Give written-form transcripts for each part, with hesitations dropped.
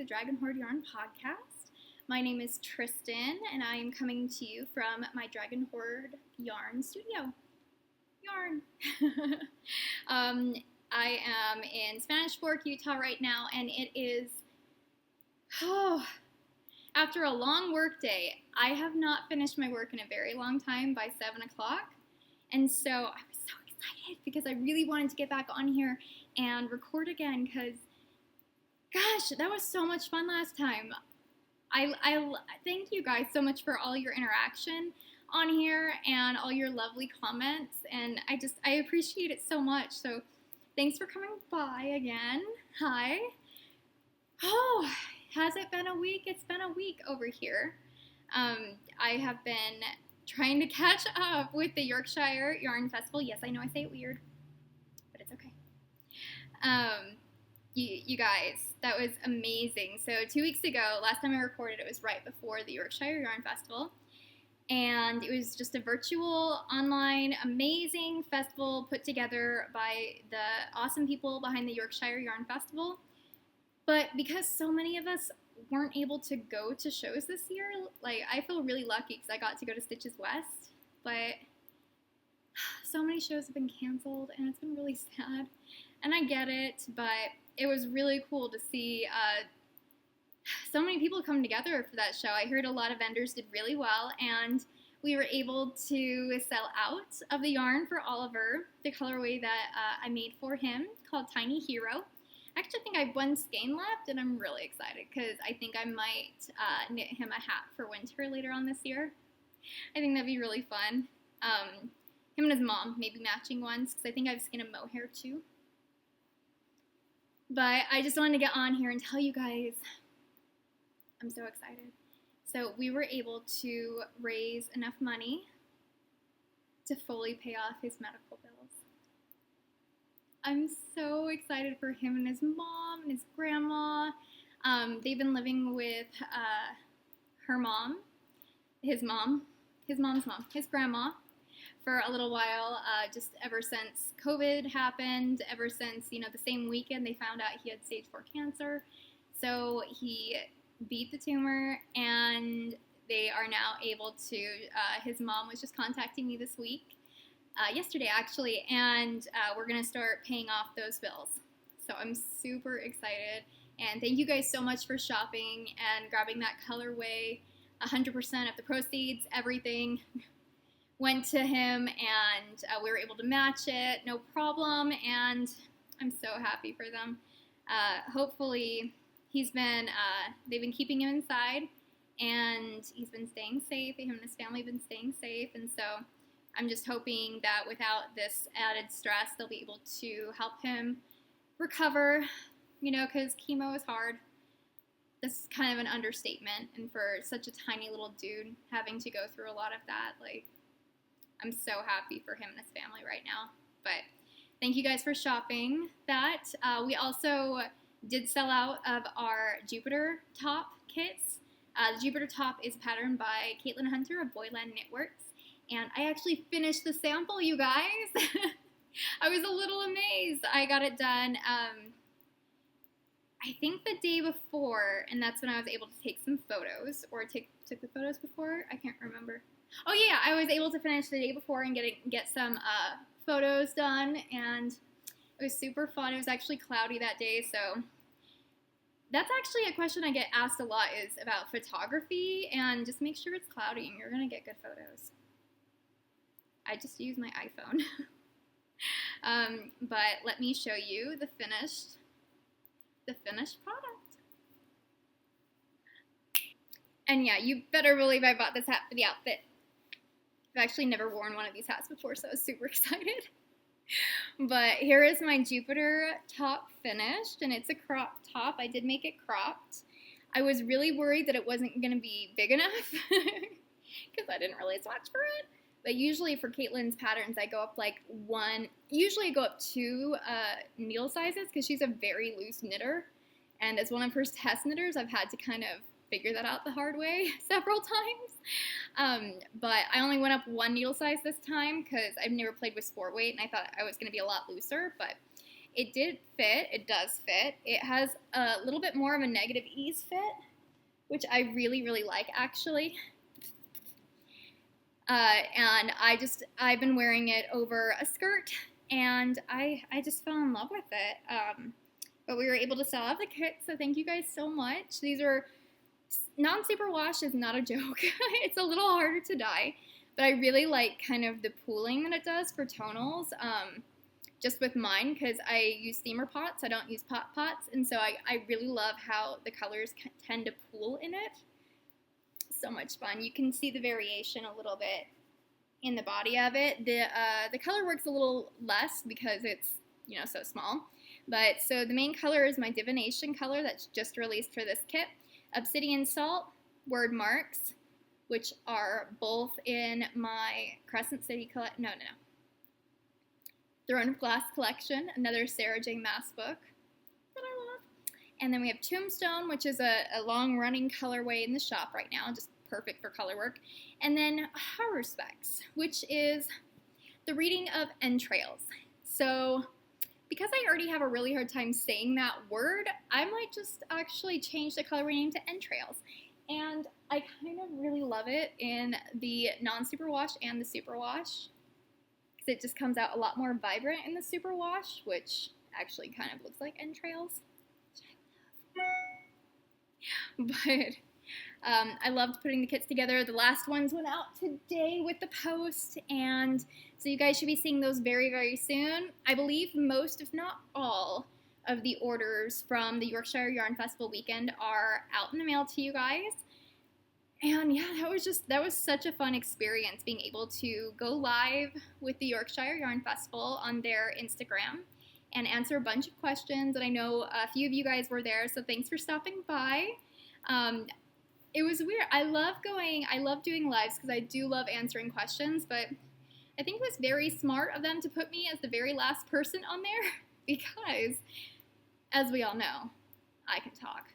Dragon Hoard Yarn podcast. My name is Tristan, and I am coming to you from my Dragon Hoard Yarn studio. Yarn! I am in Spanish Fork, Utah right now, and it is, after a long work day. I have not finished my work in a very long time by 7 o'clock, and so I was so excited because I really wanted to get back on here and record again because, gosh, that was so much fun last time. I thank you guys so much for all your interaction on here and all your lovely comments, and I appreciate it so much. So thanks for coming by again. Hi. Oh, has it been a week? It's been a week over here. I have been trying to catch up with the Yorkshire Yarn Festival. Yes, I know I say it weird, but it's okay. You guys, that was amazing. So 2 weeks ago, last time I recorded, it was right before the Yorkshire Yarn Festival. And it was just a virtual, online, amazing festival put together by the awesome people behind the Yorkshire Yarn Festival. But because so many of us weren't able to go to shows this year, like, I feel really lucky because I got to go to Stitches West. But so many shows have been canceled, and it's been really sad. And I get it, but it was really cool to see so many people come together for that show. I heard a lot of vendors did really well, and we were able to sell out of the yarn for Oliver, the colorway that I made for him called Tiny Hero. I actually think I have one skein left, and I'm really excited because I think I might knit him a hat for winter later on this year. I think that'd be really fun. Him and his mom maybe matching ones because I think I have skin and mohair too. But I just wanted to get on here and tell you guys I'm so excited. So we were able to raise enough money to fully pay off his medical bills. I'm so excited for him and his mom and his grandma. They've been living with her mom, his mom's mom, his grandma, for a little while, just ever since COVID happened, ever since, the same weekend they found out he had stage 4 cancer. So he beat the tumor, and they are now able to, his mom was just contacting me this week, yesterday actually, and we're going to start paying off those bills. So I'm super excited, and thank you guys so much for shopping and grabbing that colorway. 100% of the proceeds, everything went to him, and we were able to match it, no problem, and I'm so happy for them. Hopefully, they've been keeping him inside, and he's been staying safe. Him and his family have been staying safe, and so I'm just hoping that without this added stress, they'll be able to help him recover, because chemo is hard. This is kind of an understatement, and for such a tiny little dude having to go through a lot of that, I'm so happy for him and his family right now. But thank you guys for shopping that. We also did sell out of our Jupiter top kits. The Jupiter top is patterned by Caitlin Hunter of Boyland Knitworks, and I actually finished the sample, you guys. I was a little amazed. I got it done, I think the day before, and that's when I was able to take some photos, or took the photos before? I can't remember. Oh yeah, I was able to finish the day before and get some photos done, and it was super fun. It was actually cloudy that day, so that's actually a question I get asked a lot, is about photography, and just make sure it's cloudy and you're going to get good photos. I just use my iPhone. But let me show you the finished product. And yeah, you better believe I bought this hat for the outfit. I've actually never worn one of these hats before, so I was super excited. But here is my Jupiter top finished, and it's a crop top. I did make it cropped. I was really worried that it wasn't going to be big enough because I didn't really swatch for it. But usually for Caitlin's patterns, I go up usually I go up 2 needle sizes because she's a very loose knitter. And as one of her test knitters, I've had to kind of figure that out the hard way several times. But I only went up 1 needle size this time because I've never played with sport weight, and I thought I was going to be a lot looser. But it did fit. It does fit. It has a little bit more of a negative ease fit, which I really, really like, actually. And I've been wearing it over a skirt, and I just fell in love with it. But we were able to sell out the kit, so thank you guys so much. These are non-superwash is not a joke. It's a little harder to dye, but I really like kind of the pooling that it does for tonals. Just with mine, because I use steamer pots, I don't use pots, and so I really love how the colors tend to pool in it. So much fun. You can see the variation a little bit in the body of it. The color works a little less because it's, you know, so small. But so the main color is my divination color that's just released for this kit. Obsidian Salt, Word Marks, which are both in my Crescent City Throne of Glass collection, another Sarah J. Maas book that I love. And then we have Tombstone, which is a long-running colorway in the shop right now, just perfect for color work. And then Horror Specs, which is the reading of entrails. So because I already have a really hard time saying that word, I might just actually change the colorway name to entrails. And I kind of really love it in the non-superwash and the superwash, because it just comes out a lot more vibrant in the superwash, which actually kind of looks like entrails. But I loved putting the kits together. The last ones went out today with the post, and so you guys should be seeing those very, very soon. I believe most, if not all, of the orders from the Yorkshire Yarn Festival weekend are out in the mail to you guys. And yeah, that was such a fun experience, being able to go live with the Yorkshire Yarn Festival on their Instagram and answer a bunch of questions. And I know a few of you guys were there, so thanks for stopping by. It was weird. I love doing lives because I do love answering questions, but I think it was very smart of them to put me as the very last person on there because, as we all know, I can talk.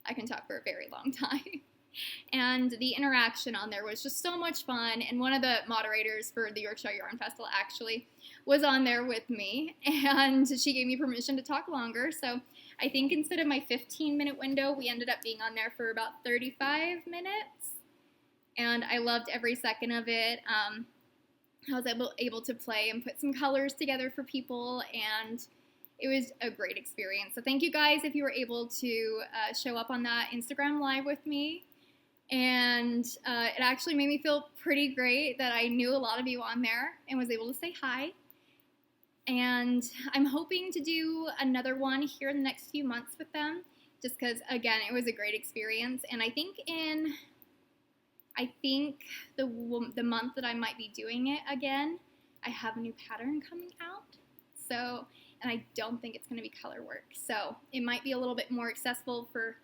I can talk for a very long time. And the interaction on there was just so much fun, and one of the moderators for the Yorkshire Yarn Festival actually was on there with me, and she gave me permission to talk longer, so I think instead of my 15-minute window, we ended up being on there for about 35 minutes, and I loved every second of it. I was able to play and put some colors together for people, and it was a great experience. So thank you guys if you were able to show up on that Instagram live with me. And it actually made me feel pretty great that I knew a lot of you on there and was able to say hi. And I'm hoping to do another one here in the next few months with them, just because, again, it was a great experience. And I think the month that I might be doing it again, I have a new pattern coming out. So, and I don't think it's going to be color work. So it might be a little bit more accessible for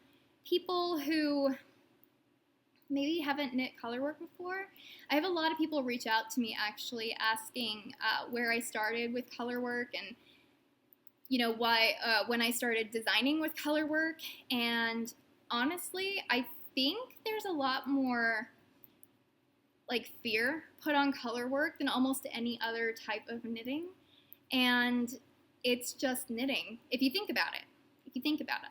people who maybe haven't knit color work before. I have a lot of people reach out to me actually asking where I started with color work and, you know, why when I started designing with color work. And honestly, I think there's a lot more like fear put on color work than almost any other type of knitting. And it's just knitting, if you think about it.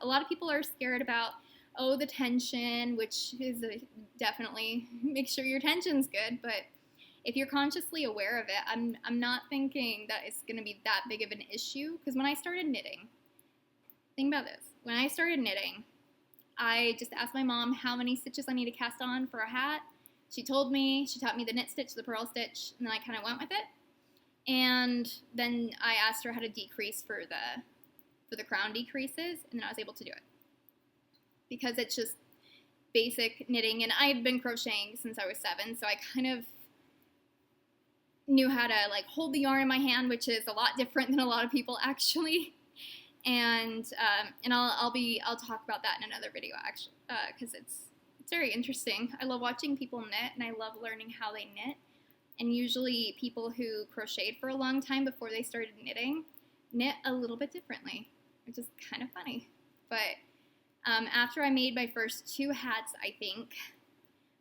A lot of people are scared about, oh, the tension, which is definitely make sure your tension's good, but if you're consciously aware of it, I'm not thinking that it's going to be that big of an issue, because when I started knitting, think about this, when I started knitting, I just asked my mom how many stitches I need to cast on for a hat. She taught me the knit stitch, the purl stitch, and then I kind of went with it, and then I asked her how to decrease for the crown decreases, and then I was able to do it. Because it's just basic knitting, and I had been crocheting since I was 7, so I kind of knew how to like hold the yarn in my hand, which is a lot different than a lot of people actually. And I'll talk about that in another video actually, because it's very interesting. I love watching people knit, and I love learning how they knit. And usually people who crocheted for a long time before they started knitting knit a little bit differently, which is kind of funny. But after I made my first 2 hats, I think,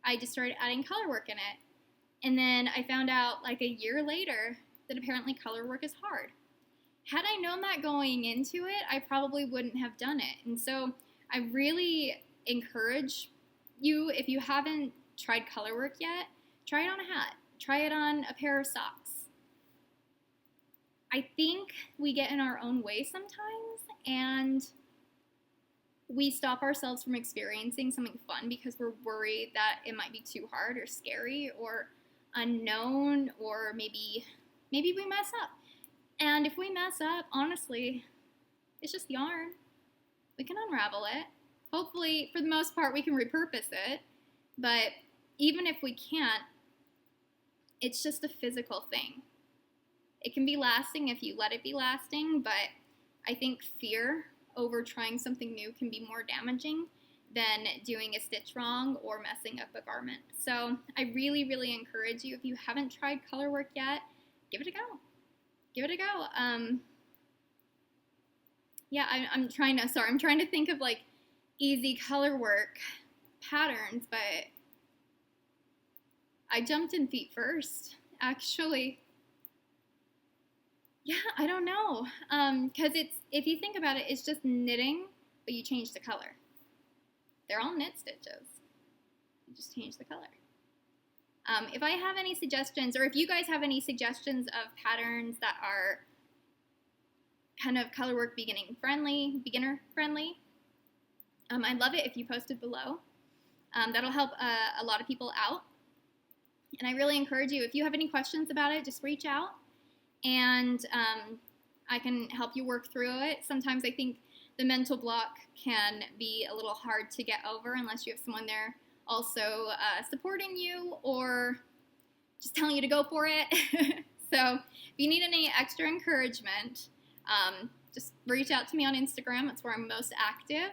I just started adding color work in it. And then I found out like a year later that apparently color work is hard. had I known that going into it, I probably wouldn't have done it. And so I really encourage you, if you haven't tried color work yet, try it on a hat. Try it on a pair of socks. I think we get in our own way sometimes, and we stop ourselves from experiencing something fun because we're worried that it might be too hard or scary or unknown, or maybe we mess up. And if we mess up, honestly, it's just yarn. We can unravel it. Hopefully, for the most part, we can repurpose it. But even if we can't, it's just a physical thing. It can be lasting if you let it be lasting, but I think fear over trying something new can be more damaging than doing a stitch wrong or messing up a garment. So I really, really encourage you, if you haven't tried color work yet, give it a go. Give it a go. Yeah, I'm trying to think of like easy color work patterns, but I jumped in feet first, actually. Yeah, I don't know, because if you think about it, it's just knitting, but you change the color. They're all knit stitches. You just change the color. If I have any suggestions, or if you guys have any suggestions of patterns that are kind of color work beginner friendly, I'd love it if you posted below. That'll help a lot of people out. And I really encourage you, if you have any questions about it, just reach out, and I can help you work through it. Sometimes I think the mental block can be a little hard to get over unless you have someone there also supporting you or just telling you to go for it. So if you need any extra encouragement, just reach out to me on Instagram. That's where I'm most active.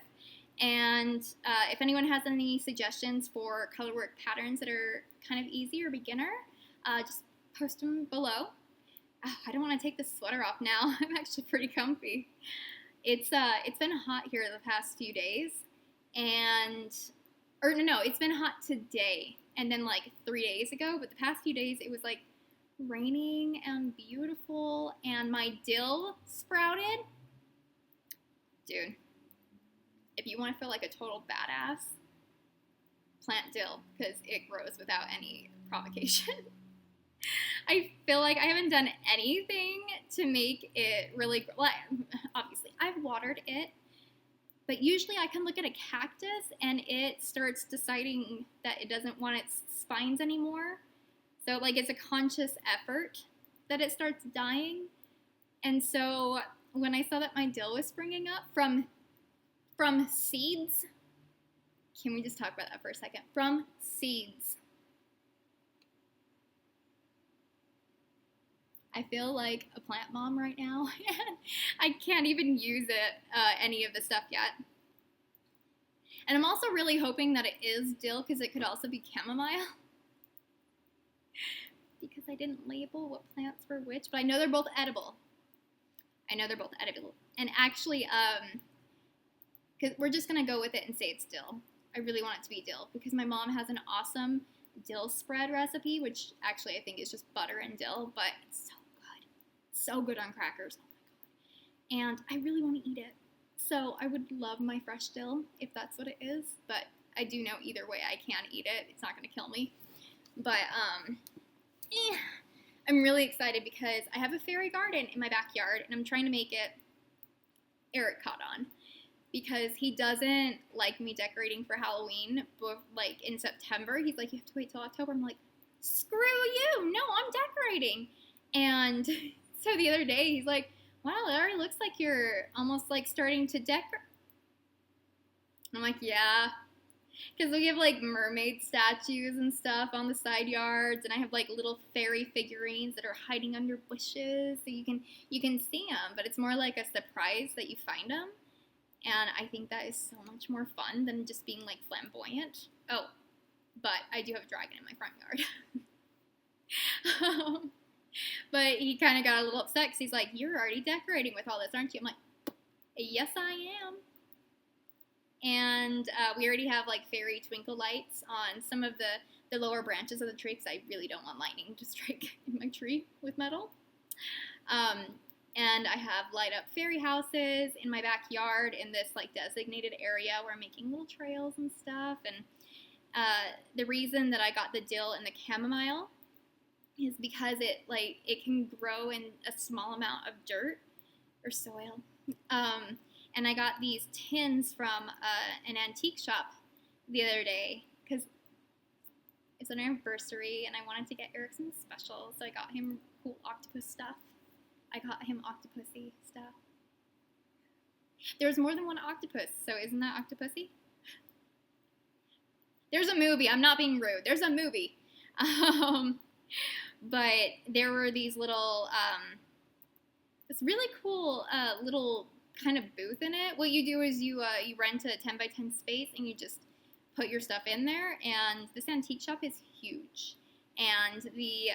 And if anyone has any suggestions for color work patterns that are kind of easy or beginner, just post them below. Oh, I don't want to take this sweater off now. I'm actually pretty comfy. It's been hot here the past few days, it's been hot today, and then like 3 days ago, but the past few days it was like raining and beautiful, and my dill sprouted. Dude, if you want to feel like a total badass, plant dill, because it grows without any provocation. I feel like I haven't done anything to make it really, obviously I've watered it, but usually I can look at a cactus and it starts deciding that it doesn't want its spines anymore. So like it's a conscious effort that it starts dying. And so when I saw that my dill was springing up from seeds, can we just talk about that for a second? From seeds. I feel like a plant mom right now. I can't even use any of the stuff yet. And I'm also really hoping that it is dill, because it could also be chamomile. Because I didn't label what plants were which, but I know they're both edible. And actually, because we're just going to go with it and say it's dill. I really want it to be dill, because my mom has an awesome dill spread recipe, which actually I think is just butter and dill, but it's so good on crackers. Oh my god. And I really want to eat it. So I would love my fresh dill if that's what it is, but I do know either way I can't eat it. It's not going to kill me. But I'm really excited because I have a fairy garden in my backyard, and I'm trying to make it Eric caught on, because he doesn't like me decorating for Halloween, but like in September. He's like, you have to wait till October. I'm like, screw you. No, I'm decorating. And so the other day, he's like, wow, it already looks like you're almost like starting to decorate. I'm like, yeah. Because we have like mermaid statues and stuff on the side yards, and I have like little fairy figurines that are hiding under bushes, so you can see them, but it's more like a surprise that you find them. And I think that is so much more fun than just being like flamboyant. Oh, but I do have a dragon in my front yard. But he kind of got a little upset because he's like, you're already decorating with all this, aren't you? I'm like, yes, I am. And we already have like fairy twinkle lights on some of the lower branches of the tree, because I really don't want lightning to strike in my tree with metal. And I have light up fairy houses in my backyard in this like designated area where I'm making little trails and stuff. And the reason that I got the dill and the chamomile is because it can grow in a small amount of dirt or soil. And I got these tins from an antique shop the other day because it's an anniversary and I wanted to get Eric some special, so I got him cool octopus stuff. I got him octopusy stuff. There's more than one octopus, so isn't that octopusy? There's a movie. I'm not being rude. There's a movie. But there were these little, this really cool little kind of booth in it. What you do is you rent a 10 by 10 space and you just put your stuff in there. And this antique shop is huge. And the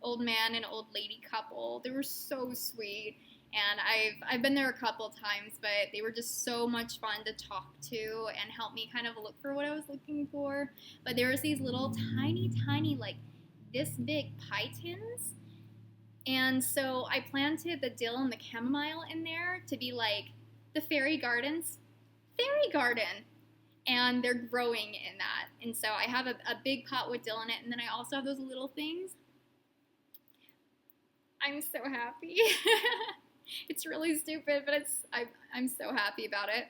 old man and old lady couple, they were so sweet. And I've been there a couple times, but they were just so much fun to talk to and help me kind of look for what I was looking for. But there was these little tiny, like this big pie tins. And so I planted the dill and the chamomile in there to be like the fairy garden's fairy garden. And they're growing in that. And so I have a big pot with dill in it. And then I also have those little things. I'm so happy. It's really stupid, but I'm so happy about it.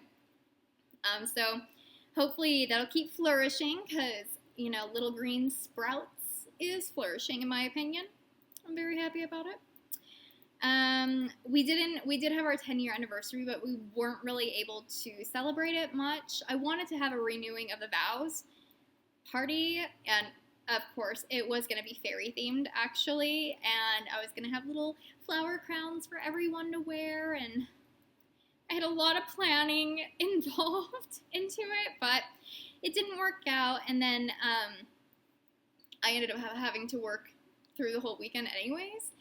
So hopefully that'll keep flourishing because, you know, little green sprouts is flourishing in my opinion. I'm very happy about it. We did have our 10-year anniversary, but we weren't really able to celebrate it much. I wanted to have a renewing of the vows party, and of course, it was going to be fairy themed, actually, and I was going to have little flower crowns for everyone to wear, and I had a lot of planning involved into it, but it didn't work out, and then I ended up having to work through the whole weekend anyways,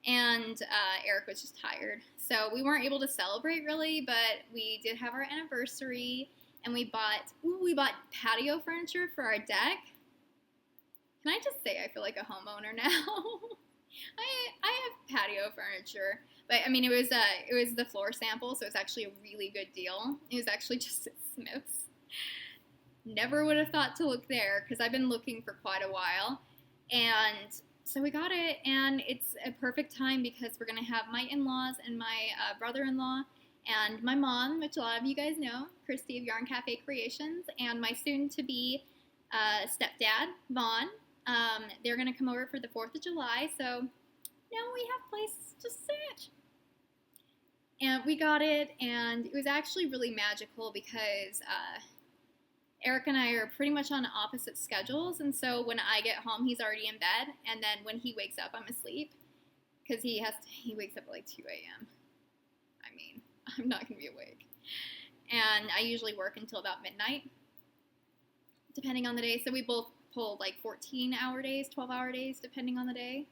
and Eric was just tired, so we weren't able to celebrate really, but we did have our anniversary, and we bought patio furniture for our deck. Can I just say I feel like a homeowner now? I have patio furniture, but I mean it was the floor sample, so it's actually a really good deal. It was actually just at Smith's. Never would have thought to look there because I've been looking for quite a while, and so we got it, and it's a perfect time because we're gonna have my in-laws and my brother-in-law and my mom, which a lot of you guys know, Christy of Yarn Cafe Creations, and my soon-to-be stepdad, Vaughn. They're going to come over for the 4th of July, so now we have places to sit. And we got it, and it was actually really magical because Eric and I are pretty much on opposite schedules, and so when I get home, he's already in bed, and then when he wakes up, I'm asleep, because he wakes up at like 2 a.m. I mean, I'm not going to be awake. And I usually work until about midnight, depending on the day, so we both pull like 14-hour days, 12-hour days, depending on the day,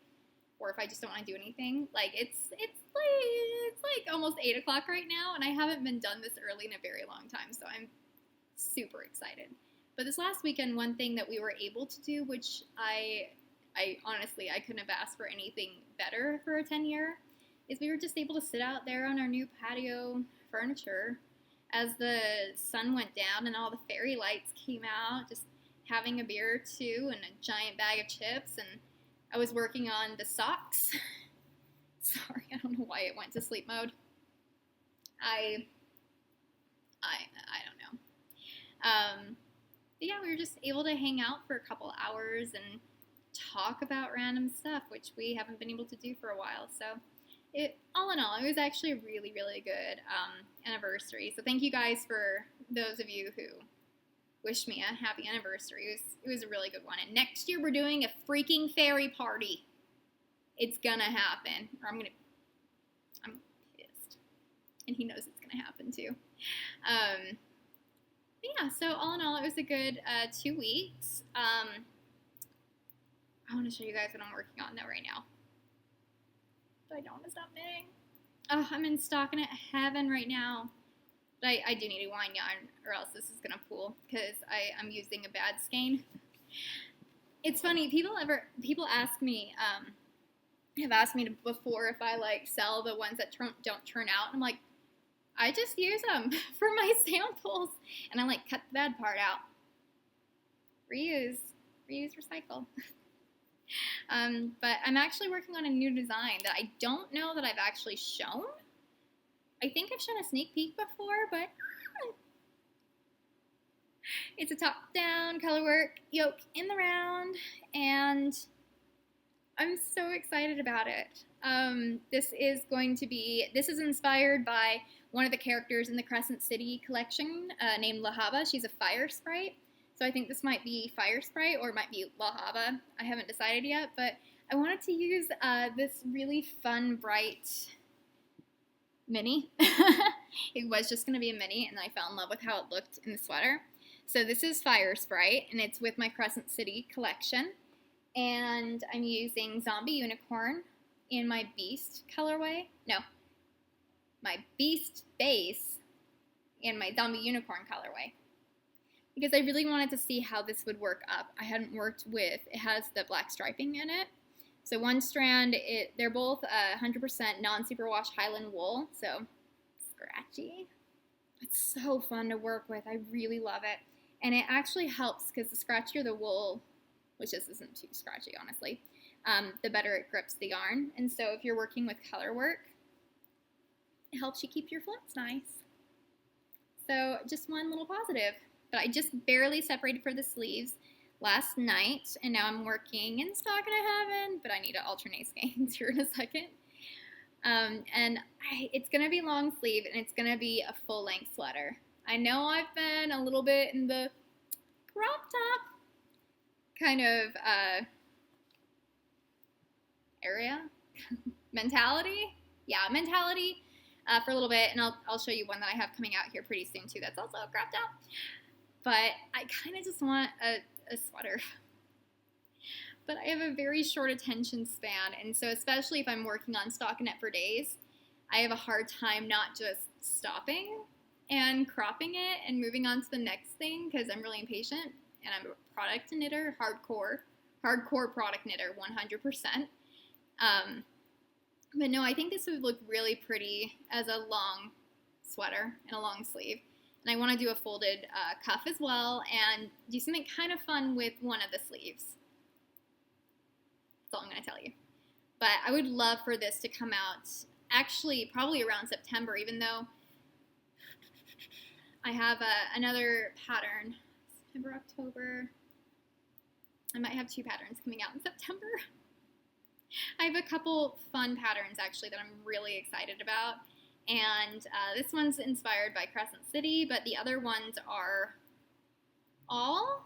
or if I just don't want to do anything. Like it's like almost 8 o'clock right now, and I haven't been done this early in a very long time, so I'm super excited. But this last weekend, one thing that we were able to do, which I honestly I couldn't have asked for anything better for a 10-year, is we were just able to sit out there on our new patio furniture as the sun went down and all the fairy lights came out, just having a beer or two and a giant bag of chips, and I was working on the socks. Sorry, I don't know why it went to sleep mode. I don't know. But yeah, we were just able to hang out for a couple hours and talk about random stuff, which we haven't been able to do for a while. So all in all, it was actually a really, really good anniversary. So thank you guys for those of you who wished me a happy anniversary. It was a really good one. And next year we're doing a freaking fairy party. It's gonna happen. Or I'm pissed. And he knows it's gonna happen too. Yeah, so all in all, it was a good 2 weeks. I want to show you guys what I'm working on though right now. But I don't want to stop knitting. Oh, I'm in stockinette heaven right now. But I do need a wine yarn or else this is going to pool because I'm using a bad skein. It's funny, people ask me, have asked me before if I like sell the ones that don't turn out. And I'm like, I just use them for my samples, and I like cut the bad part out. Reuse, recycle. But I'm actually working on a new design that I don't know that I've actually shown. I think I've shown a sneak peek before, but it's a top-down colorwork yoke in the round, and I'm so excited about it. This is inspired by one of the characters in the Crescent City collection named Lahaba. She's a fire sprite. So I think this might be Fire Sprite or it might be Lahaba. I haven't decided yet, but I wanted to use this really fun, bright mini. It was just going to be a mini, and I fell in love with how it looked in the sweater. So this is Fire Sprite, and it's with my Crescent City collection. And I'm using Zombie Unicorn in my Beast colorway. No, my Beast base in my Zombie Unicorn colorway, because I really wanted to see how this would work up. I hadn't worked with, it has the black striping in it. So one strand, they're both 100% non-superwash Highland wool, so scratchy. It's so fun to work with. I really love it. And it actually helps because the scratchier the wool, which this isn't too scratchy, honestly, the better it grips the yarn. And so if you're working with color work, it helps you keep your flex nice. So just one little positive. But I just barely separated for the sleeves last night, and now I'm working in stockinette heaven, but I need to alternate skeins here in a second. It's going to be long sleeve, and it's going to be a full-length sweater. I know I've been a little bit in the crop top kind of area, mentality. Yeah, mentality for a little bit, and I'll show you one that I have coming out here pretty soon, too. That's also cropped out. But I kind of just want a sweater. But I have a very short attention span, and so especially if I'm working on stockinette for days, I have a hard time not just stopping and cropping it and moving on to the next thing because I'm really impatient, and I'm a product knitter, hardcore product knitter, 100%. But no, I think this would look really pretty as a long sweater and a long sleeve. And I want to do a folded cuff as well and do something kind of fun with one of the sleeves. That's all I'm going to tell you. But I would love for this to come out actually probably around September, even though I have another pattern. September, October. I might have 2 patterns coming out in September. I have a couple fun patterns actually that I'm really excited about. And this one's inspired by Crescent City, but the other ones are all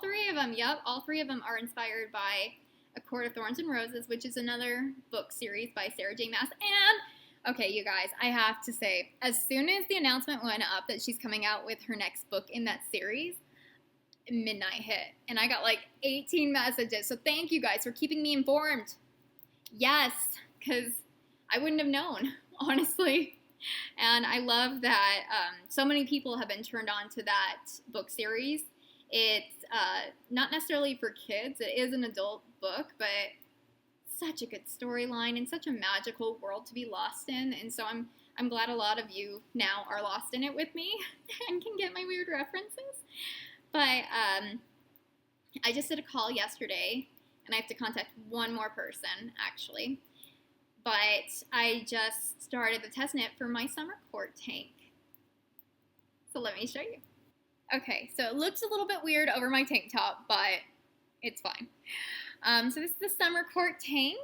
3 of them, yep, all 3 of them are inspired by A Court of Thorns and Roses, which is another book series by Sarah J. Maas. And, okay, you guys, I have to say, as soon as the announcement went up that she's coming out with her next book in that series, midnight hit, and I got like 18 messages, so thank you guys for keeping me informed. Yes, because I wouldn't have known, honestly. And I love that so many people have been turned on to that book series. It's not necessarily for kids. It is an adult book, but such a good storyline and such a magical world to be lost in. And so I'm glad a lot of you now are lost in it with me and can get my weird references. But I just did a call yesterday, and I have to contact one more person, actually. But I just started the test knit for my summer Quart tank. So let me show you. Okay, so it looks a little bit weird over my tank top, but it's fine. So this is the summer Quart tank.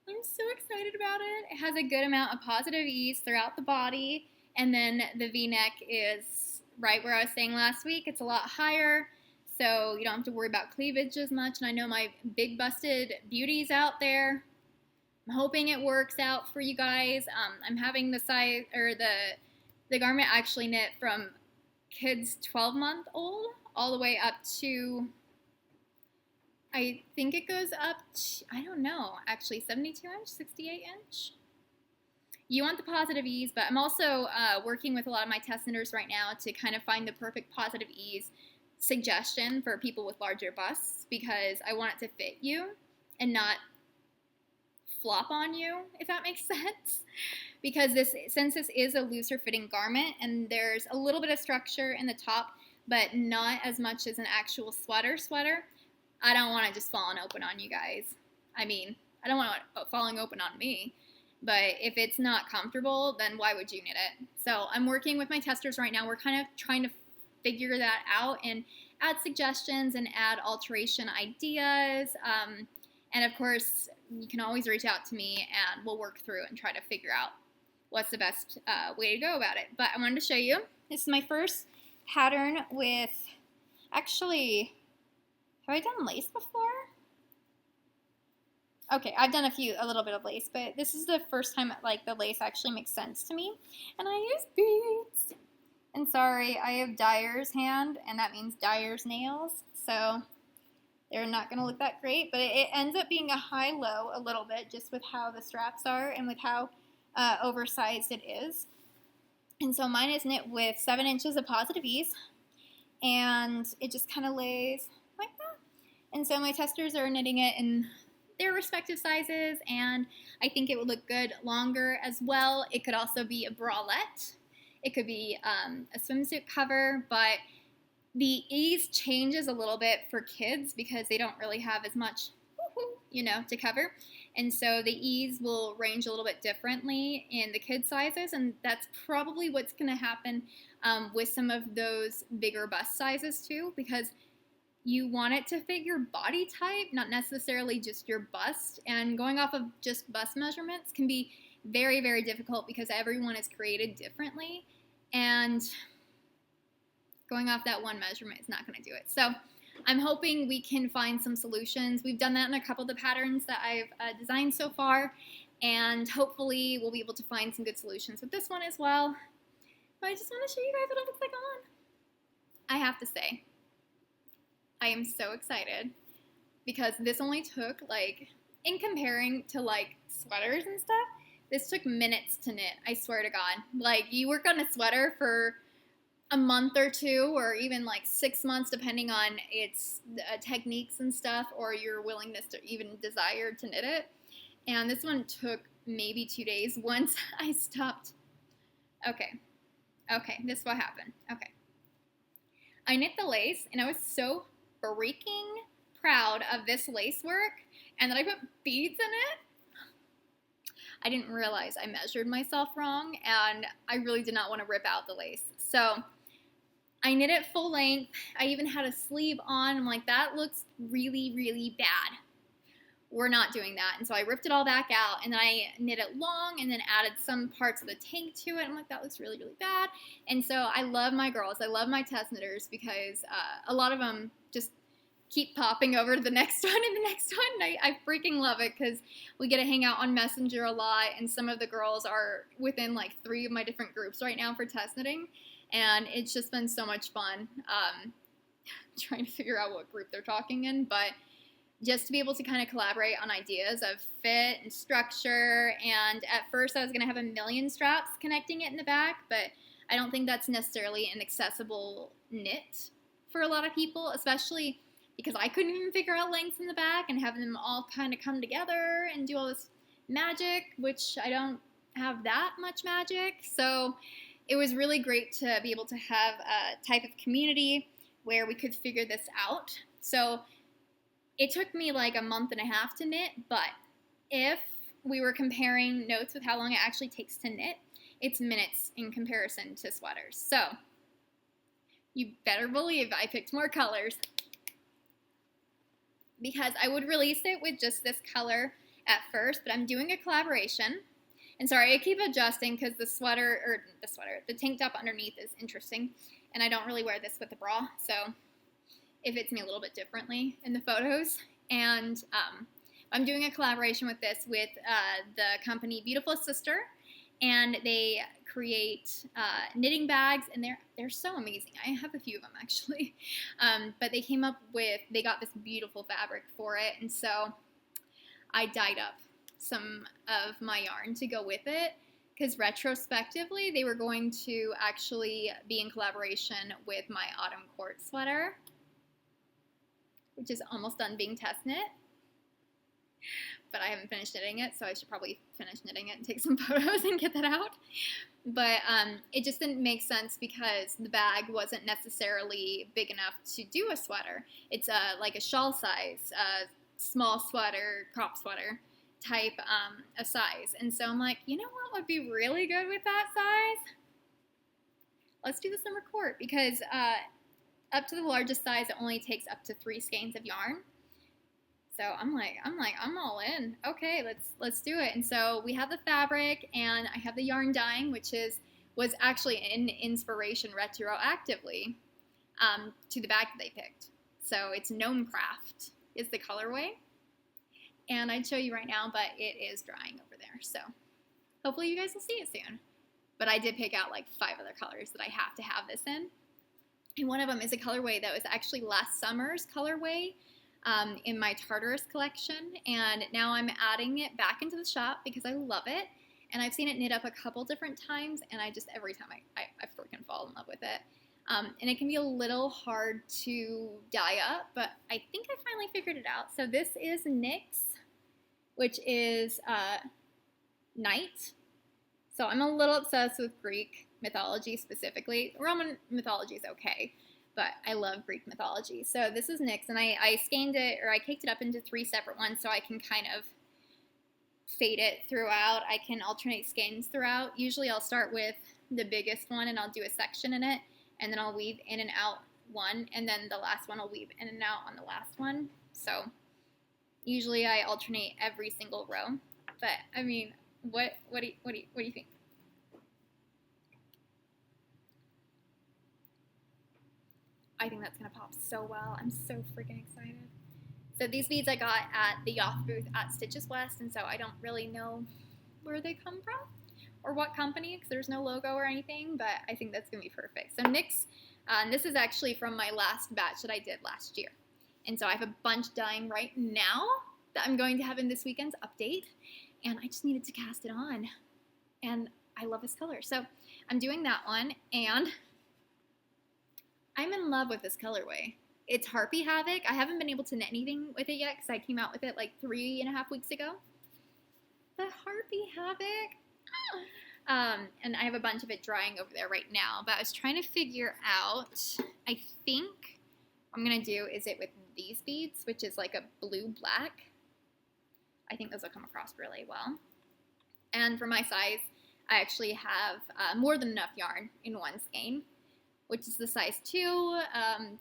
I'm so excited about it. It has a good amount of positive ease throughout the body, and then the V-neck is right where I was saying last week. It's a lot higher, so you don't have to worry about cleavage as much. And I know my big busted beauties out there, I'm hoping it works out for you guys. I'm having the size, or the garment actually knit from kids 12-month-old all the way up to, I think it goes up to, I don't know, actually 72 inch, 68 inch. You want the positive ease, but I'm also working with a lot of my test knitters right now to kind of find the perfect positive ease suggestion for people with larger busts, because I want it to fit you and not flop on you, if that makes sense. Because since this is a looser fitting garment and there's a little bit of structure in the top, but not as much as an actual sweater, I don't want it just falling open on you guys. I mean, I don't want it falling open on me, but if it's not comfortable, then why would you knit it? So I'm working with my testers right now. We're kind of trying to figure that out and add suggestions and add alteration ideas. And of course, you can always reach out to me and we'll work through and try to figure out what's the best way to go about it. But I wanted to show you, this is my first pattern with, actually, have I done lace before? Okay, I've done a little bit of lace, but this is the first time like the lace actually makes sense to me. And I use beads. And sorry, I have dyer's hand, and that means dyer's nails. So they're not going to look that great, but it ends up being a high-low a little bit just with how the straps are and with how oversized it is. And so mine is knit with 7 inches of positive ease, and it just kind of lays like that. And so my testers are knitting it in their respective sizes, and I think it would look good longer as well. It could also be a bralette. It could be a swimsuit cover, but the ease changes a little bit for kids because they don't really have as much, to cover. And so the ease will range a little bit differently in the kid sizes, and that's probably what's going to happen with some of those bigger bust sizes too, because you want it to fit your body type, not necessarily just your bust. And going off of just bust measurements can be very, very difficult because everyone is created differently, and going off that one measurement is not going to do it. So I'm hoping we can find some solutions. We've done that in a couple of the patterns that I've designed so far, and hopefully we'll be able to find some good solutions with this one as well. But I just want to show you guys what it looks like on. I have to say, I am so excited because this only took, like, in comparing to, like, sweaters and stuff, this took minutes to knit, I swear to God. Like, you work on a sweater for a month or two, or even like 6 months, depending on its techniques and stuff, or your willingness to even desire to knit it. And this one took maybe 2 days once I stopped. Okay, this is what happened. Okay. I knit the lace, and I was so freaking proud of this lace work, and that I put beads in it. I didn't realize I measured myself wrong, and I really did not want to rip out the lace. So I knit it full length. I even had a sleeve on. I'm like, that looks really, really bad. We're not doing that. And so I ripped it all back out, and then I knit it long and then added some parts of the tank to it. I'm like, that looks really, really bad. And so I love my girls. I love my test knitters because a lot of them just keep popping over to the next one and the next one. And I freaking love it because we get to hang out on Messenger a lot, and some of the girls are within like 3 of my different groups right now for test knitting. And it's just been so much fun trying to figure out what group they're talking in. But just to be able to kind of collaborate on ideas of fit and structure. And at first I was going to have a million straps connecting it in the back, but I don't think that's necessarily an accessible knit for a lot of people, especially because I couldn't even figure out lengths in the back and have them all kind of come together and do all this magic, which I don't have that much magic. So it was really great to be able to have a type of community where we could figure this out. So it took me like a month and a half to knit, but if we were comparing notes with how long it actually takes to knit, it's minutes in comparison to sweaters. So you better believe I picked more colors because I would release it with just this color at first, but I'm doing a collaboration. And sorry, I keep adjusting because the tank top underneath is interesting, and I don't really wear this with the bra, so it fits me a little bit differently in the photos. And I'm doing a collaboration with this with the company Beautiful Sister, and they create knitting bags, and they're so amazing. I have a few of them actually, but they got this beautiful fabric for it, and so I dyed up some of my yarn to go with it, because retrospectively they were going to actually be in collaboration with my autumn Quart sweater, which is almost done being test knit. but I haven't finished knitting it, so I should probably finish knitting it and take some photos and get that out. But it just didn't make sense because the bag wasn't necessarily big enough to do a sweater. It's like a shawl size, small sweater, crop sweater type a size. And so I'm like, you know what would be really good with that size? Let's do the summer Quart, because up to the largest size, it only takes up to 3 skeins of yarn. So I'm all in. Okay, let's do it. And so we have the fabric, and I have the yarn dyeing, which was actually an inspiration retroactively to the bag that they picked. So it's Gnome Craft is the colorway, and I'd show you right now, but it is drying over there. So hopefully you guys will see it soon. But I did pick out like 5 other colors that I have to have this in. And one of them is a colorway that was actually last summer's colorway in my Tartarus collection. And now I'm adding it back into the shop because I love it. And I've seen it knit up a couple different times, and I just, every time I freaking fall in love with it. And it can be a little hard to dye up, but I think I finally figured it out. So this is Nyx, which is night. So I'm a little obsessed with Greek mythology specifically. Roman mythology is okay, but I love Greek mythology. So this is Nyx, and I skeined it, or I caked it up into 3 separate ones so I can kind of fade it throughout. I can alternate skeins throughout. Usually I'll start with the biggest one and I'll do a section in it, and then I'll weave in and out one, and then the last one I'll weave in and out on the last one. So usually I alternate every single row. But I mean, what do you think? I think that's gonna pop so well. I'm so freaking excited. So these beads I got at the Yoth booth at Stitches West, and so I don't really know where they come from or what company, because there's no logo or anything, but I think that's gonna be perfect. So Nyx, this is actually from my last batch that I did last year. And so I have a bunch dyeing right now that I'm going to have in this weekend's update, and I just needed to cast it on. And I love this color. So I'm doing that one, and I'm in love with this colorway. It's Harpy Havoc. I haven't been able to knit anything with it yet because I came out with it like 3.5 weeks ago. The Harpy Havoc. And I have a bunch of it drying over there right now, but I was trying to figure out, I think what I'm going to do is it with these beads, which is like a blue-black. I think those will come across really well. And for my size, I actually have more than enough yarn in one skein, which is the size 2.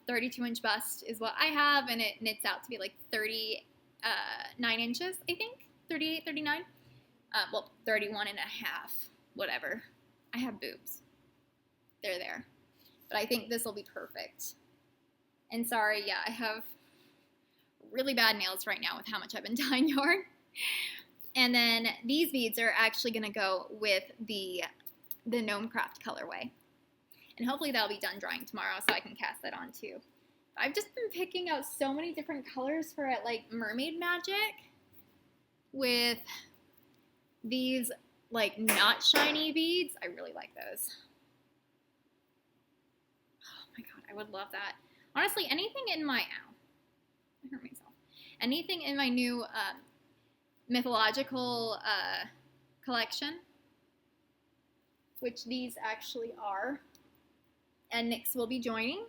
32-inch bust is what I have, and it knits out to be like 39 inches, I think. 38, 39. Well, 31 and a half, whatever. I have boobs. They're there. But I think this will be perfect. And sorry, yeah, I have really bad nails right now with how much I've been dyeing yarn. And then these beads are actually going to go with the Gnome Craft colorway. And hopefully that'll be done drying tomorrow so I can cast that on too. I've just been picking out so many different colors for it, like Mermaid Magic with these like not shiny beads. I really like those. Oh my god, I would love that. Honestly, anything in my, ow, I hurt myself. Anything in my new mythological collection, which these actually are, and Nyx will be joining,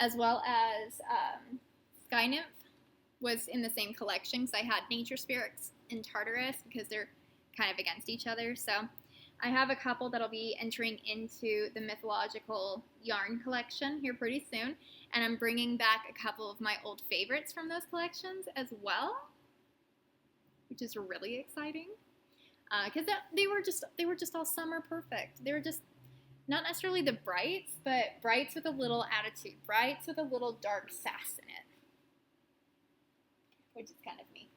as well as Sky Nymph was in the same collection, because I had Nature Spirits and Tartarus because they're kind of against each other. So I have a couple that'll be entering into the mythological yarn collection here pretty soon, and I'm bringing back a couple of my old favorites from those collections as well, which is really exciting, because they were just all summer perfect. They were just not necessarily the brights, but brights with a little attitude, brights with a little dark sass in it, which is kind of me.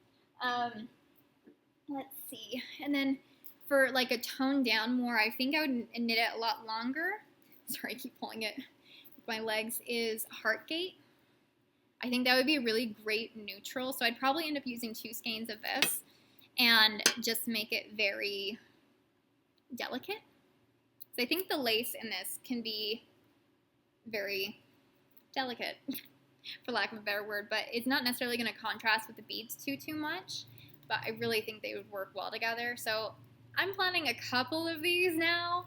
Let's see, and then for like a toned down more, I think I would knit it a lot longer. Sorry, I keep pulling it with my legs, is Heartgate. I think that would be a really great neutral, so I'd probably end up using 2 skeins of this and just make it very delicate. So I think the lace in this can be very delicate, for lack of a better word, but it's not necessarily going to contrast with the beads too much. but I really think they would work well together. So I'm planning a couple of these now.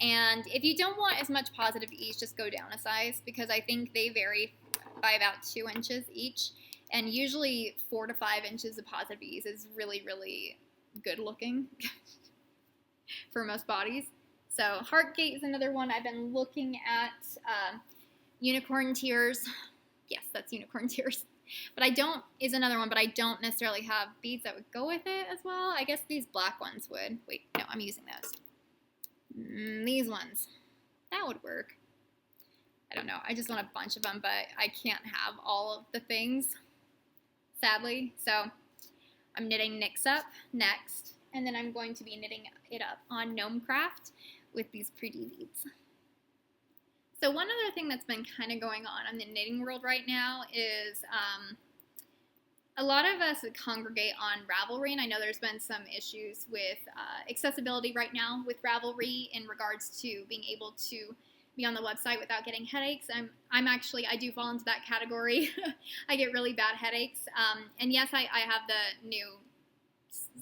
And if you don't want as much positive ease, just go down a size, because I think they vary by about 2 inches each. And usually 4 to 5 inches of positive ease is really, really good looking for most bodies. So Heartgate is another one I've been looking at. Unicorn Tears. Yes, that's Unicorn Tears. But is another one, but I don't necessarily have beads that would go with it as well. I guess these black ones would. Wait, no, I'm using those. These ones. That would work. I don't know. I just want a bunch of them, but I can't have all of the things, sadly. So I'm knitting Nix Up next, and then I'm going to be knitting it up on Gnome Craft with these pretty beads. So one other thing that's been kind of going on in the knitting world right now is a lot of us congregate on Ravelry, and I know there's been some issues with accessibility right now with Ravelry in regards to being able to be on the website without getting headaches. I do fall into that category. I get really bad headaches. And yes, I have the new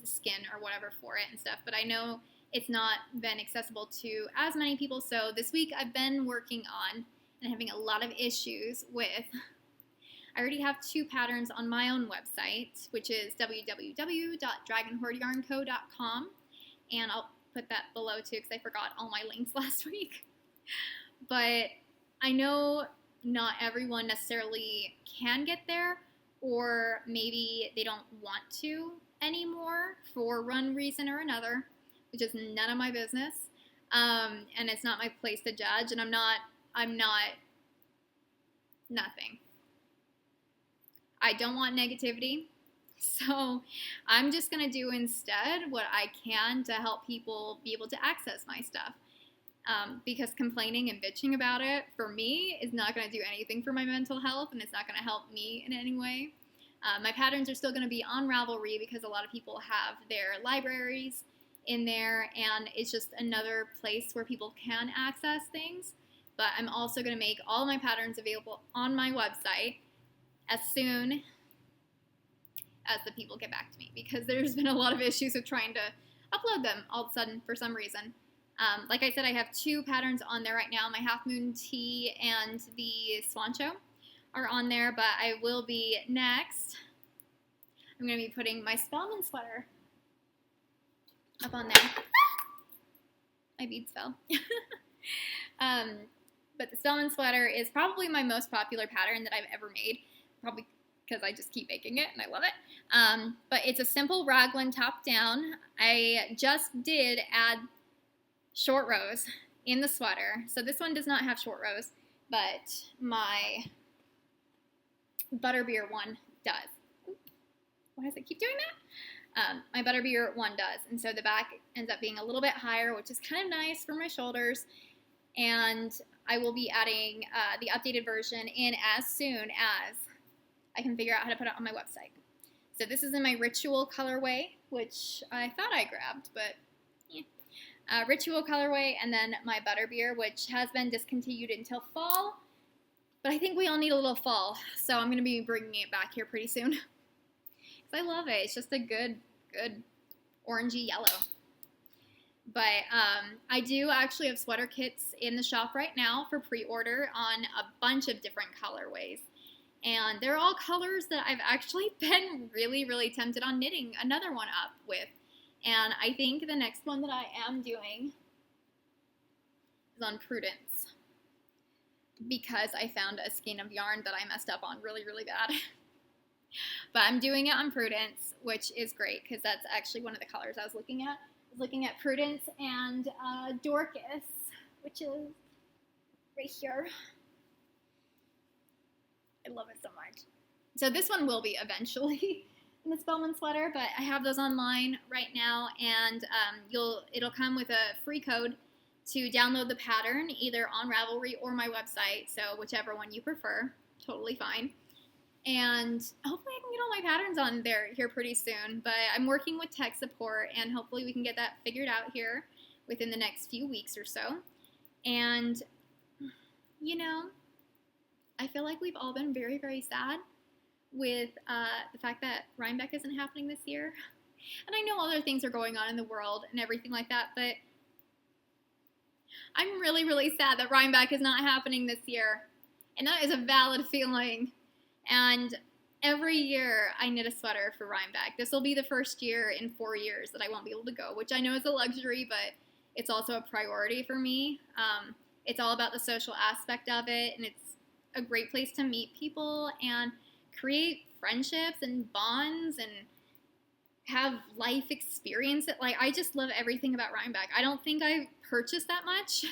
skin or whatever for it and stuff, but I know it's not been accessible to as many people. So this week I've been working on and having a lot of issues with, I already have 2 patterns on my own website, which is www.dragonhoardyarnco.com, and I'll put that below too because I forgot all my links last week. But I know not everyone necessarily can get there, or maybe they don't want to anymore for one reason or another, which is none of my business, and it's not my place to judge, and I'm not nothing. I don't want negativity, so I'm just going to do instead what I can to help people be able to access my stuff, because complaining and bitching about it, for me, is not going to do anything for my mental health, and it's not going to help me in any way. My patterns are still going to be on Ravelry because a lot of people have their libraries in there, and it's just another place where people can access things. But I'm also going to make all of my patterns available on my website as soon as the people get back to me, because there's been a lot of issues with trying to upload them all of a sudden for some reason. Like I said, I have 2 patterns on there right now. My Half Moon Tee and the Swan Show are on there, but I will be next. I'm going to be putting my Spellman sweater up on there. My beads fell. But the Spellman sweater is probably my most popular pattern that I've ever made, probably because I just keep making it and I love it. But it's a simple raglan top down. I just did add short rows in the sweater. So this one does not have short rows, but my Butterbeer one does. Why does it keep doing that? My Butterbeer one does, and so the back ends up being a little bit higher, which is kind of nice for my shoulders, and I will be adding the updated version in as soon as I can figure out how to put it on my website. So this is in my Ritual colorway, which I thought I grabbed, but yeah. Ritual colorway, and then my Butterbeer, which has been discontinued until fall, but I think we all need a little fall, so I'm going to be bringing it back here pretty soon. Because I love it. It's just a good orangey yellow. But I do actually have sweater kits in the shop right now for pre-order on a bunch of different colorways. And they're all colors that I've actually been really, really tempted on knitting another one up with. And I think the next one that I am doing is on Prudence, because I found a skein of yarn that I messed up on really, really bad. But I'm doing it on Prudence, which is great because that's actually one of the colors I was looking at. I was looking at Prudence and Dorcas, which is right here. I love it so much. So this one will be eventually in the Spellman sweater, but I have those online right now, and it'll come with a free code to download the pattern either on Ravelry or my website, so whichever one you prefer, totally fine. And hopefully I can get all my patterns on there here pretty soon, but I'm working with tech support, and hopefully we can get that figured out here within the next few weeks or so. And, you know, I feel like we've all been very, very sad with the fact that Rhinebeck isn't happening this year. And I know other things are going on in the world and everything like that, but I'm really, really sad that Rhinebeck is not happening this year. And that is a valid feeling. And every year I knit a sweater for Rhinebeck. This will be the first year in 4 years that I won't be able to go, which I know is a luxury, but it's also a priority for me. It's all about the social aspect of it, and it's a great place to meet people and create friendships and bonds and have life experience. Like, I just love everything about Rhinebeck. I don't think I purchase that much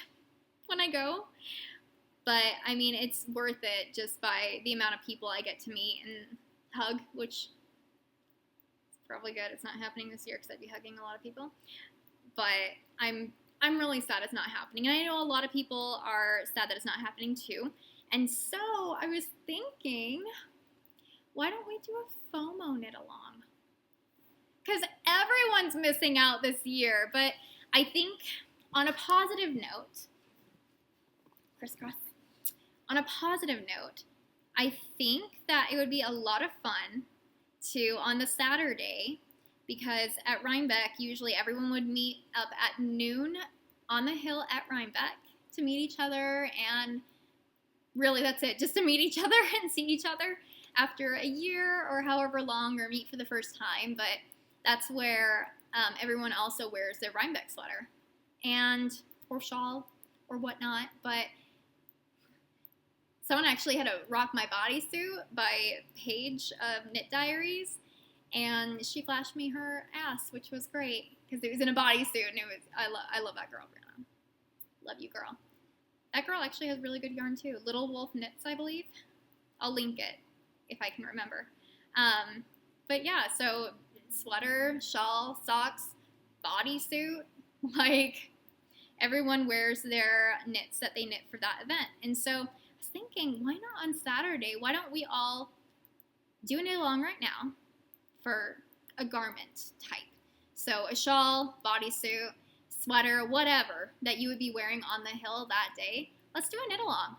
when I go, but I mean, it's worth it just by the amount of people I get to meet and hug, which is probably good. It's not happening this year because I'd be hugging a lot of people, but I'm really sad it's not happening. And I know a lot of people are sad that it's not happening too. And so I was thinking, why don't we do a FOMO knit along? Because everyone's missing out this year. But I think on a positive note, crisscross, on a positive note, I think that it would be a lot of fun to, on the Saturday, because at Rhinebeck, usually everyone would meet up at noon on the hill at Rhinebeck to meet each other, and really that's it, just to meet each other and see each other after a year or however long, or meet for the first time. But that's where everyone also wears their Rhinebeck sweater or shawl or whatnot. But someone actually had a Rock My Bodysuit by Paige of Knit Diaries, and she flashed me her ass, which was great because it was in a bodysuit, and it was I love that girl, Brianna. Love you, girl. That girl actually has really good yarn too. Little Wolf Knits, I believe. I'll link it if I can remember. But yeah, so sweater, shawl, socks, bodysuit, like everyone wears their knits that they knit for that event. And so I was thinking, why not on Saturday? Why don't we all do a knit along right now for a garment type? So a shawl, bodysuit, sweater, whatever that you would be wearing on the hill that day, let's do a knit along.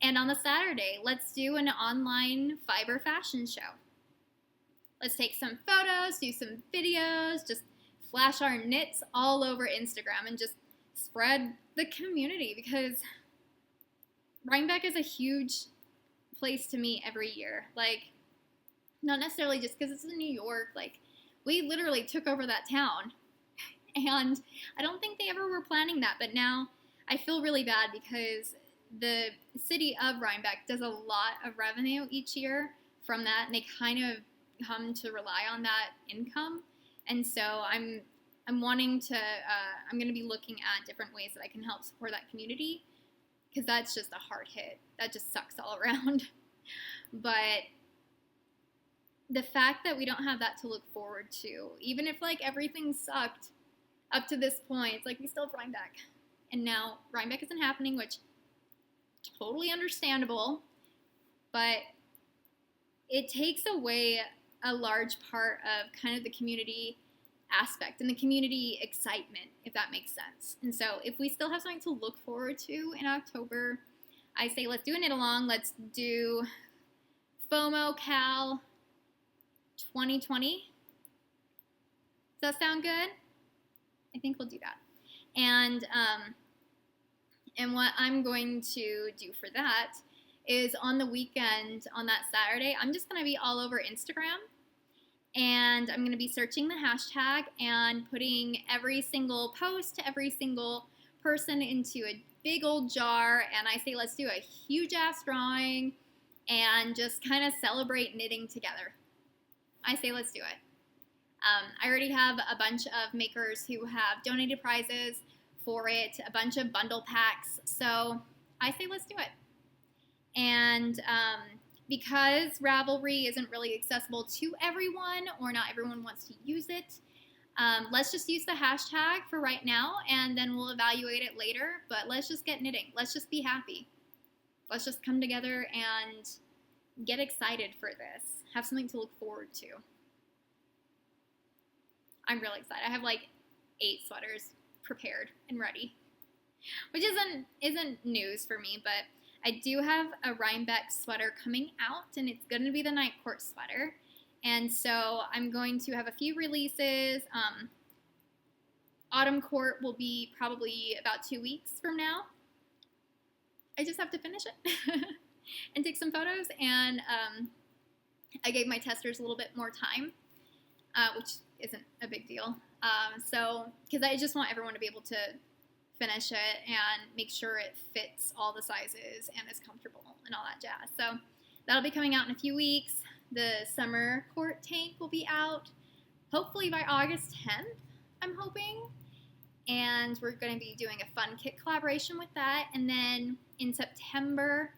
And on the Saturday, let's do an online fiber fashion show. Let's take some photos, do some videos, just flash our knits all over Instagram and just spread the community, because Rhinebeck is a huge place to meet every year. Like, not necessarily just because it's in New York. Like, we literally took over that town. And I don't think they ever were planning that, but now I feel really bad because the city of Rhinebeck does a lot of revenue each year from that, and they kind of come to rely on that income. And so I'm wanting to, I'm going to be looking at different ways that I can help support that community, because that's just a hard hit. That just sucks all around. But the fact that we don't have that to look forward to, even if like everything sucked up to this point, it's like we still have Rhinebeck. And now Rhinebeck isn't happening, which totally understandable, but it takes away a large part of kind of the community aspect and the community excitement, if that makes sense. And so if we still have something to look forward to in October, I say let's do a knit along. Let's do FOMO-Cal 2020. Does that sound good? I think we'll do that. And what I'm going to do for that is on the weekend, on that Saturday, I'm just going to be all over Instagram, and I'm going to be searching the hashtag and putting every single post, every single person into a big old jar, and I say let's do a huge-ass drawing and just kind of celebrate knitting together. I say let's do it. I already have a bunch of makers who have donated prizes for it, a bunch of bundle packs, so I say let's do it. And because Ravelry isn't really accessible to everyone, or not everyone wants to use it, let's just use the hashtag for right now, and then we'll evaluate it later. But let's just get knitting. Let's just be happy. Let's just come together and get excited for this. Have something to look forward to. I'm really excited. I have like 8 sweaters prepared and ready, which isn't news for me, but I do have a Rhinebeck sweater coming out, and it's going to be the night court sweater, And so I'm going to have a few releases. Autumn Quart will be probably about 2 weeks from now. I just have to finish it and take some photos. And I gave my testers a little bit more time, which isn't a big deal. So, because I just want everyone to be able to finish it and make sure it fits all the sizes and is comfortable and all that jazz. So that'll be coming out in a few weeks. The summer Quart tank will be out hopefully by August 10th, I'm hoping. And we're going to be doing a fun kit collaboration with that. And then in September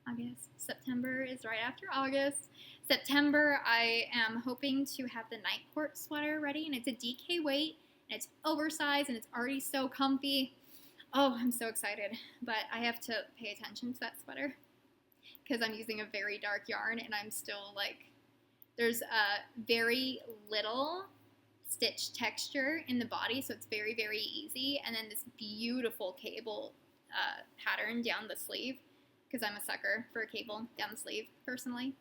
is right after August. September, I am hoping to have the night Quart sweater ready, and it's a DK weight, and it's oversized, and it's already so comfy. Oh, I'm so excited, but I have to pay attention to that sweater because I'm using a very dark yarn, and I'm still like, there's a very little stitch texture in the body, so it's very, very easy, and then this beautiful cable pattern down the sleeve, because I'm a sucker for a cable down the sleeve, personally.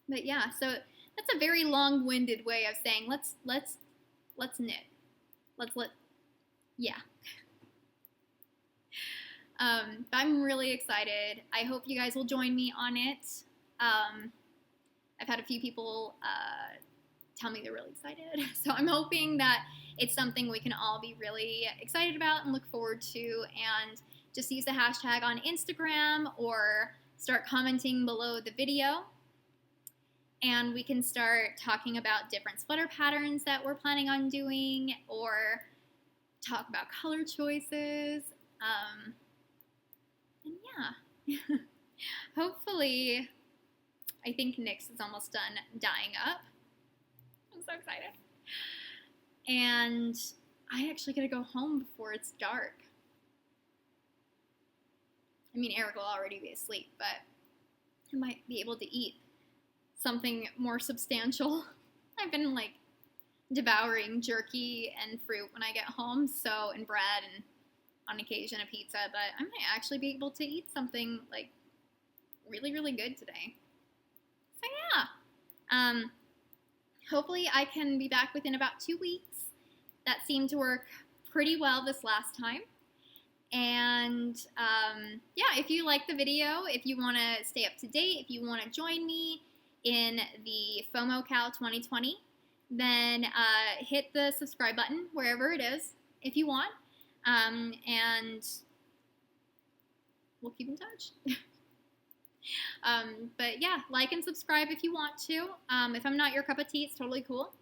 But yeah, so that's a very long-winded way of saying let's knit. Yeah. I'm really excited. I hope you guys will join me on it. I've had a few people tell me they're really excited, so I'm hoping that it's something we can all be really excited about and look forward to, and just use the hashtag on Instagram or start commenting below the video. And we can start talking about different sweater patterns that we're planning on doing, or talk about color choices. And yeah, hopefully, I think Nyx is almost done dyeing up. I'm so excited. And I actually gotta go home before it's dark. I mean, Eric will already be asleep, but I might be able to eat something more substantial. I've been like devouring jerky and fruit when I get home, so, and bread, and on occasion a pizza, but I might actually be able to eat something like really, really good today. So yeah, hopefully I can be back within about 2 weeks. That seemed to work pretty well this last time. And yeah, if you like the video, if you want to stay up to date, if you want to join me in the FOMO-Cal 2020, then hit the subscribe button wherever it is if you want, and we'll keep in touch. But yeah, like and subscribe if you want to. If I'm not your cup of tea, it's totally cool.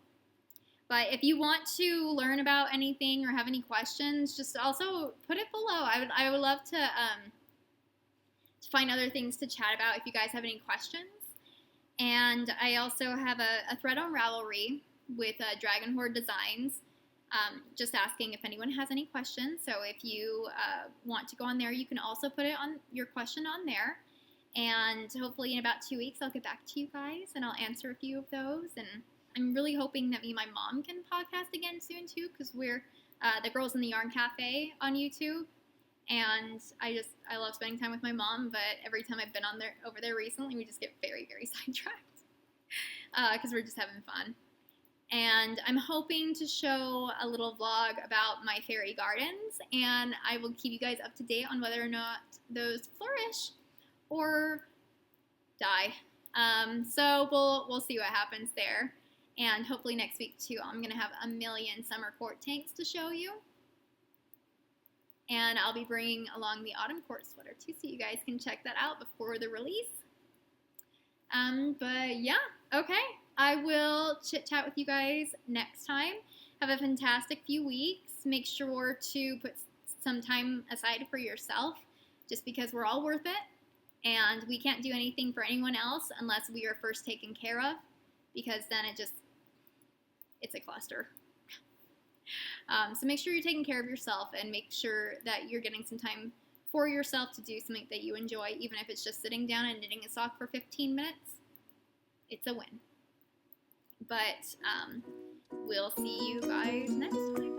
But if you want to learn about anything or have any questions, just also put it below. I would love to find other things to chat about if you guys have any questions. And I also have a thread on Ravelry with Dragon Hoard Designs, just asking if anyone has any questions. So if you want to go on there, you can also put it on your question on there. And hopefully in about 2 weeks, I'll get back to you guys and I'll answer a few of those. And I'm really hoping that me and my mom can podcast again soon too, because we're the Girls in the Yarn Cafe on YouTube. And I love spending time with my mom, but every time I've been over there recently, we just get very, very sidetracked because we're just having fun. And I'm hoping to show a little vlog about my fairy gardens, and I will keep you guys up to date on whether or not those flourish or die. So we'll see what happens there. And hopefully next week too, I'm gonna have a million summer Quart tanks to show you. And I'll be bringing along the autumn Quart sweater too, so you guys can check that out before the release. But yeah, okay. I will chit chat with you guys next time. Have a fantastic few weeks. Make sure to put some time aside for yourself, just because we're all worth it. And we can't do anything for anyone else unless we are first taken care of, because then it's a cluster. So make sure you're taking care of yourself and make sure that you're getting some time for yourself to do something that you enjoy, even if it's just sitting down and knitting a sock for 15 minutes. It's a win. But we'll see you guys next time.